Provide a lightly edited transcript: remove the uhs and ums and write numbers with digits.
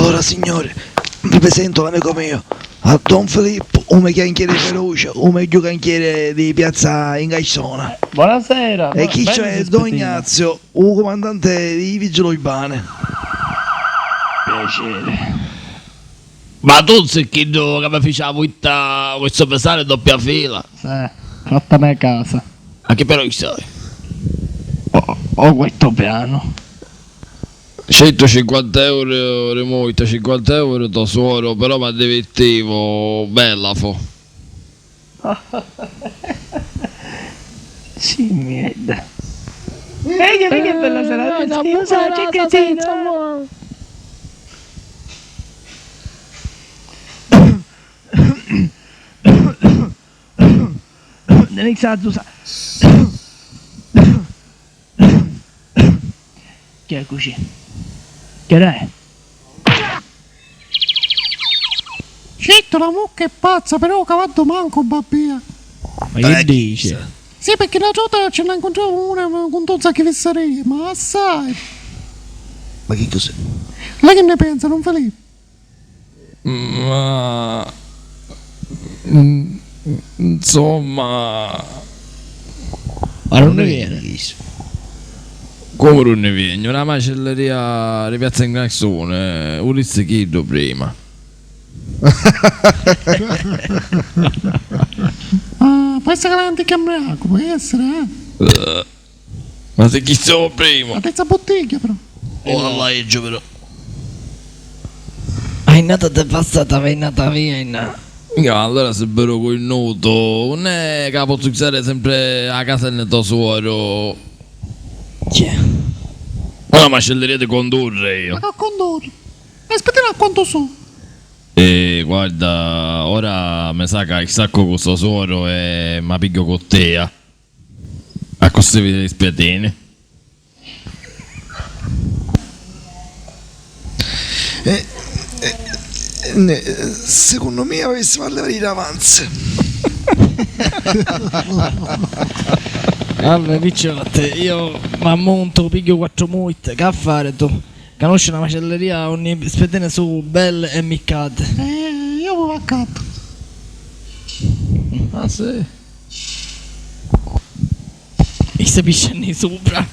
Allora signore, vi presento l'amico mio, a Don Filippo, un canchiere feroce, un meglio canchiere di piazza Ingaissona. Buonasera. E chi c'è? Don Ignazio, un comandante di Vigili Urbane. Piacere. Ma tu sei chi che mi faceva questo pesare doppia fila? Sì, fattene a casa. Anche però chi sei? Ho questo piano. 150 euro remoto, 50 euro da suoro, però mi divertivo, bella fo. Sì, merda. Che bella serata. Devi usare. Che è così? Che è? Scitto, la mucca è pazza, però ho cavato manco babbia. Ma che dice? Sì, perché la volta ce ne incontravo una con tozza che fesseria, ma assai. Ma che cos'è? Lei che ne pensa, non Filippo? Ma... insomma... Ma non ne viene. Come non ne viene? Una macelleria di piazza Ingaissone, Ulisse Chiddo prima. Ah, può essere che l'antica ambriaco, può essere, Ma se chi sono prima? La terza bottiglia, però. Oh, la legge però. È nata te passata, è nata via. Allora se vero col nudo, non è che posso usare sempre a casa del tuo suoro. C'è. Una macelleria di condurre io. Ma che condurre? Aspettate a quanto so. E guarda, ora mi sa che il sacco con sto suoro e mi piglio con te. A costruire le spiatine. Secondo me avessimo a levare in avanzi. Allora, picciotte, io mi ammonto, piglio 4 multe. Che a fare tu? Conosci una macelleria ogni spedene su belle e miccate. Io mi vaccato. Ah sì? Mi stai pisciando sopra.